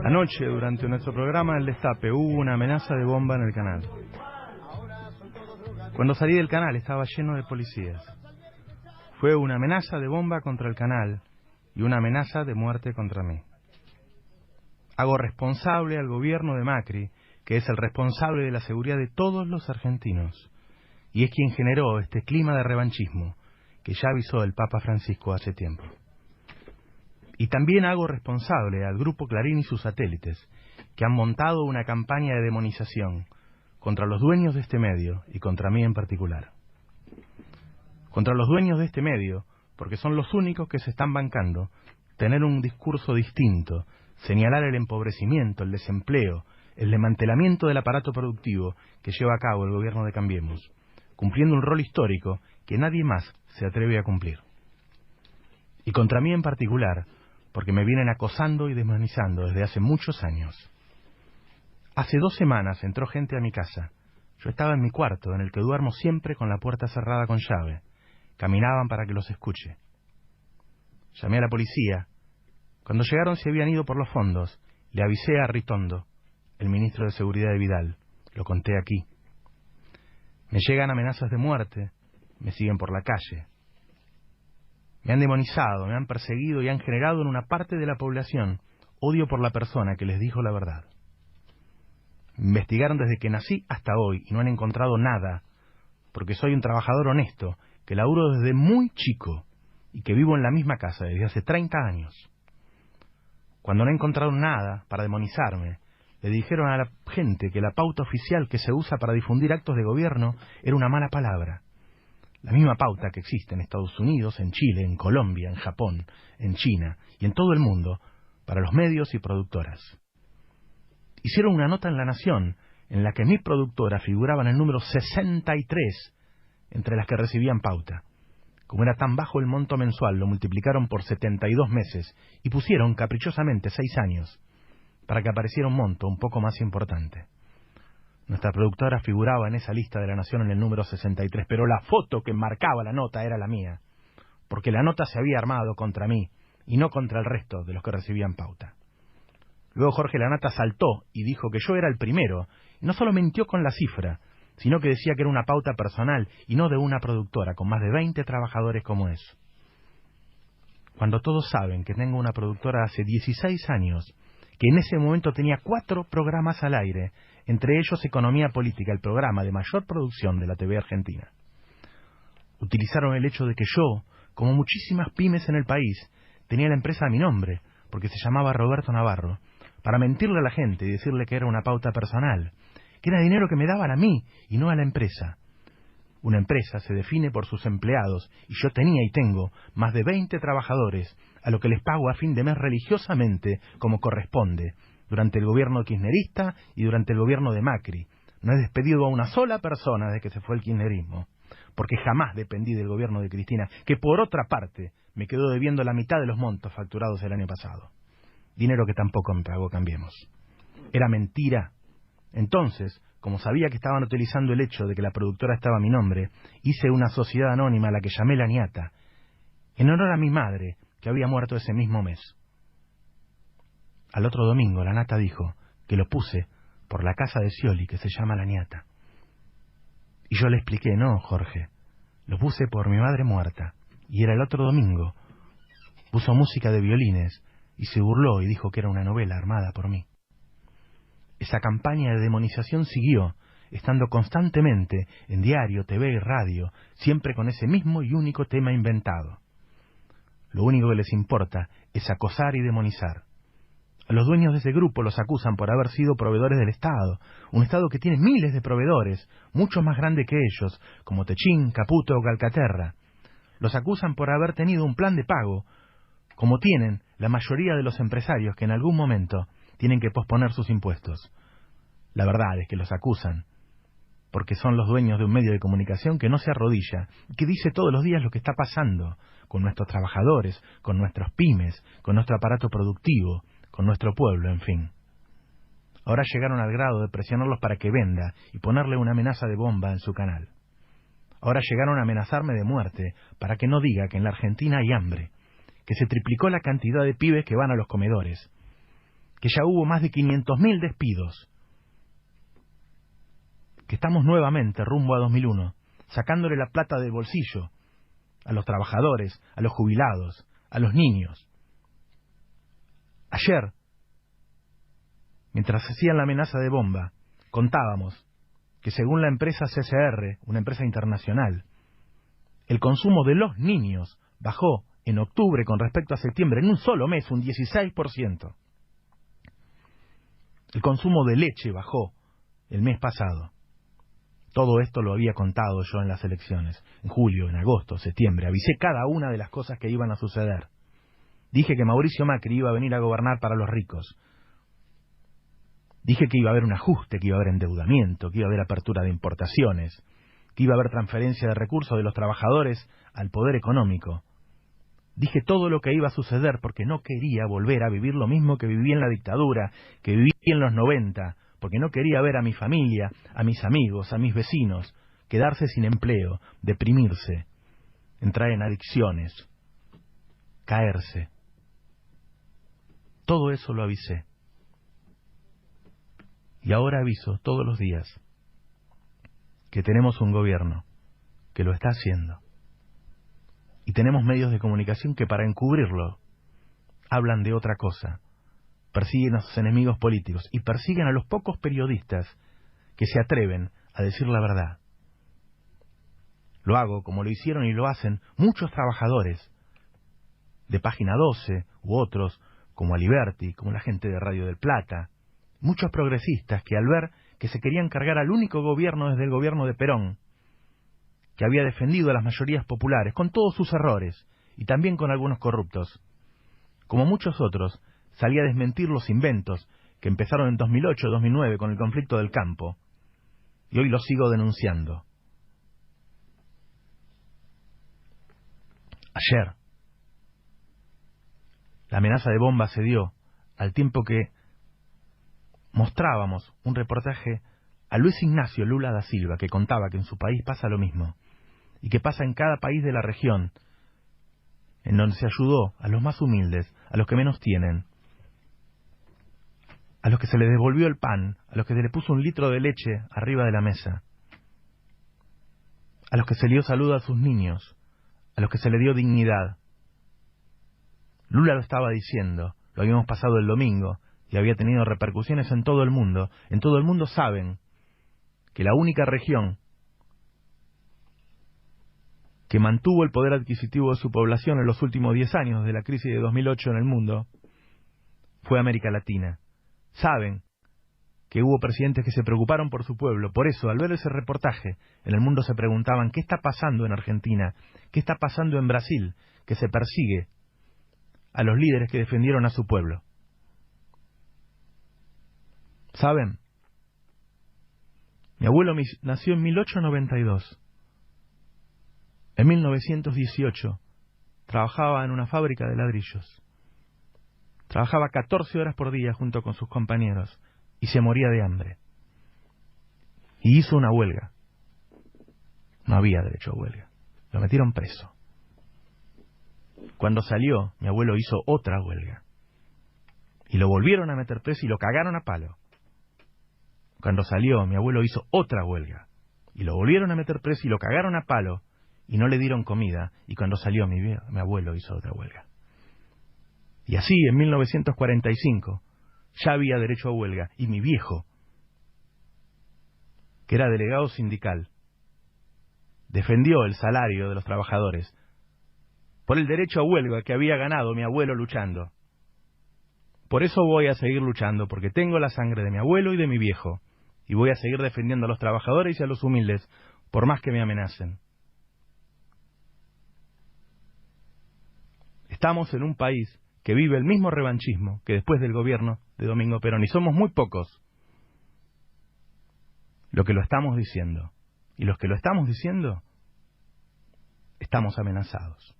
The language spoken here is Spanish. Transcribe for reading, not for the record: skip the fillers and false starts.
Anoche, durante nuestro programa El Destape, hubo una amenaza de bomba en el canal. Cuando salí del canal estaba lleno de policías. Fue una amenaza de bomba contra el canal y una amenaza de muerte contra mí. Hago responsable al gobierno de Macri, que es el responsable de la seguridad de todos los argentinos, y es quien generó este clima de revanchismo que ya avisó el Papa Francisco hace tiempo. Y también hago responsable al Grupo Clarín y sus satélites, que han montado una campaña de demonización contra los dueños de este medio y contra mí en particular. Contra los dueños de este medio, porque son los únicos que se están bancando tener un discurso distinto, señalar el empobrecimiento, el desempleo, el desmantelamiento del aparato productivo que lleva a cabo el gobierno de Cambiemos, cumpliendo un rol histórico que nadie más se atreve a cumplir. Y contra mí en particular, porque me vienen acosando y demonizando desde hace muchos años. Hace 2 semanas entró gente a mi casa. Yo estaba en mi cuarto, en el que duermo siempre con la puerta cerrada con llave. Caminaban para que los escuche. Llamé a la policía. Cuando llegaron se habían ido por los fondos. Le avisé a Ritondo, el ministro de Seguridad de Vidal. Lo conté aquí. Me llegan amenazas de muerte. Me siguen por la calle. Me han demonizado, me han perseguido y han generado en una parte de la población odio por la persona que les dijo la verdad. Me investigaron desde que nací hasta hoy y no han encontrado nada, porque soy un trabajador honesto, que laburo desde muy chico y que vivo en la misma casa desde hace 30 años. Cuando no encontraron nada para demonizarme, le dijeron a la gente que la pauta oficial que se usa para difundir actos de gobierno era una mala palabra. La misma pauta que existe en Estados Unidos, en Chile, en Colombia, en Japón, en China y en todo el mundo para los medios y productoras. Hicieron una nota en La Nación en la que mi productora figuraba en el número 63 entre las que recibían pauta. Como era tan bajo el monto mensual, lo multiplicaron por 72 meses y pusieron caprichosamente 6 años para que apareciera un monto un poco más importante. Nuestra productora figuraba en esa lista de La Nación en el número 63, pero la foto que marcaba la nota era la mía, porque la nota se había armado contra mí y no contra el resto de los que recibían pauta. Luego Jorge Lanata saltó y dijo que yo era el primero, y no solo mintió con la cifra, sino que decía que era una pauta personal y no de una productora con más de 20 trabajadores como es. Cuando todos saben que tengo una productora hace 16 años, que en ese momento tenía 4 programas al aire, entre ellos Economía Política, el programa de mayor producción de la TV argentina. Utilizaron el hecho de que yo, como muchísimas pymes en el país, tenía la empresa a mi nombre, porque se llamaba Roberto Navarro, para mentirle a la gente y decirle que era una pauta personal, que era dinero que me daban a mí y no a la empresa. Una empresa se define por sus empleados, y yo tenía y tengo más de 20 trabajadores, a lo que les pago a fin de mes religiosamente, como corresponde, durante el gobierno kirchnerista y durante el gobierno de Macri. No he despedido a una sola persona desde que se fue el kirchnerismo, porque jamás dependí del gobierno de Cristina, que por otra parte me quedó debiendo la mitad de los montos facturados el año pasado. Dinero que tampoco me pagó Cambiemos. Era mentira. Entonces, como sabía que estaban utilizando el hecho de que la productora estaba a mi nombre, hice una sociedad anónima a la que llamé La Niata, en honor a mi madre, que había muerto ese mismo mes. Al otro domingo, la Nata dijo que lo puse por la casa de Scioli, que se llama La Niata. Y yo le expliqué, no, Jorge, lo puse por mi madre muerta, y era el otro domingo. Puso música de violines, y se burló y dijo que era una novela armada por mí. Esa campaña de demonización siguió, estando constantemente en diario, TV y radio, siempre con ese mismo y único tema inventado. Lo único que les importa es acosar y demonizar. A los dueños de ese grupo los acusan por haber sido proveedores del Estado, un Estado que tiene miles de proveedores, mucho más grande que ellos, como Techín, Caputo o Calcaterra. Los acusan por haber tenido un plan de pago, como tienen la mayoría de los empresarios que en algún momento tienen que posponer sus impuestos. La verdad es que los acusan porque son los dueños de un medio de comunicación que no se arrodilla y que dice todos los días lo que está pasando con nuestros trabajadores, con nuestros pymes, con nuestro aparato productivo, con nuestro pueblo, en fin. Ahora llegaron al grado de presionarlos para que venda y ponerle una amenaza de bomba en su canal. Ahora llegaron a amenazarme de muerte para que no diga que en la Argentina hay hambre, que se triplicó la cantidad de pibes que van a los comedores, que ya hubo más de 500.000 despidos, que estamos nuevamente rumbo a 2001, sacándole la plata del bolsillo a los trabajadores, a los jubilados, a los niños. Ayer, mientras hacían la amenaza de bomba, contábamos que según la empresa CCR, una empresa internacional, el consumo de los niños bajó en octubre con respecto a septiembre, en un solo mes, un 16%. El consumo de leche bajó el mes pasado. Todo esto lo había contado yo en las elecciones, en julio, en agosto, septiembre. Avisé cada una de las cosas que iban a suceder. Dije que Mauricio Macri iba a venir a gobernar para los ricos. Dije que iba a haber un ajuste, que iba a haber endeudamiento, que iba a haber apertura de importaciones, que iba a haber transferencia de recursos de los trabajadores al poder económico. Dije todo lo que iba a suceder porque no quería volver a vivir lo mismo que viví en la dictadura, que viví en los 90, porque no quería ver a mi familia, a mis amigos, a mis vecinos, quedarse sin empleo, deprimirse, entrar en adicciones, caerse. Todo eso lo avisé. Y ahora aviso todos los días que tenemos un gobierno que lo está haciendo. Y tenemos medios de comunicación que para encubrirlo hablan de otra cosa. Persiguen a sus enemigos políticos y persiguen a los pocos periodistas que se atreven a decir la verdad. Lo hago como lo hicieron y lo hacen muchos trabajadores de Página 12 u otros como Aliberti, como la gente de Radio del Plata, muchos progresistas que al ver que se querían cargar al único gobierno desde el gobierno de Perón, que había defendido a las mayorías populares, con todos sus errores, y también con algunos corruptos, como muchos otros, salía a desmentir los inventos que empezaron en 2008-2009 con el conflicto del campo, y hoy los sigo denunciando. Ayer, la amenaza de bomba se dio al tiempo que mostrábamos un reportaje a Luis Ignacio Lula da Silva, que contaba que en su país pasa lo mismo, y que pasa en cada país de la región, en donde se ayudó a los más humildes, a los que menos tienen, a los que se les devolvió el pan, a los que se les puso un litro de leche arriba de la mesa, a los que se le dio salud a sus niños, a los que se le dio dignidad. Lula lo estaba diciendo, lo habíamos pasado el domingo, y había tenido repercusiones en todo el mundo. En todo el mundo saben que la única región que mantuvo el poder adquisitivo de su población en los últimos 10 años de la crisis de 2008 en el mundo fue América Latina. Saben que hubo presidentes que se preocuparon por su pueblo. Por eso, al ver ese reportaje, en el mundo se preguntaban ¿qué está pasando en Argentina? ¿Qué está pasando en Brasil? Que se persigue a los líderes que defendieron a su pueblo. ¿Saben? Mi abuelo nació en 1892. En 1918 trabajaba en una fábrica de ladrillos. Trabajaba 14 horas por día junto con sus compañeros y se moría de hambre. Y hizo una huelga. No había derecho a huelga. Lo metieron preso. Cuando salió, mi abuelo hizo otra huelga. Y lo volvieron a meter preso y lo cagaron a palo. Cuando salió, mi abuelo hizo otra huelga. Y lo volvieron a meter preso y lo cagaron a palo. Y no le dieron comida. Y cuando salió, mi abuelo hizo otra huelga. Y así, en 1945, ya había derecho a huelga. Y mi viejo, que era delegado sindical, defendió el salario de los trabajadores por el derecho a huelga que había ganado mi abuelo luchando. Por eso voy a seguir luchando, porque tengo la sangre de mi abuelo y de mi viejo. Y voy a seguir defendiendo a los trabajadores y a los humildes, por más que me amenacen. Estamos en un país que vive el mismo revanchismo que después del gobierno de Domingo Perón, y somos muy pocos lo que lo estamos diciendo. Y los que lo estamos diciendo, estamos amenazados.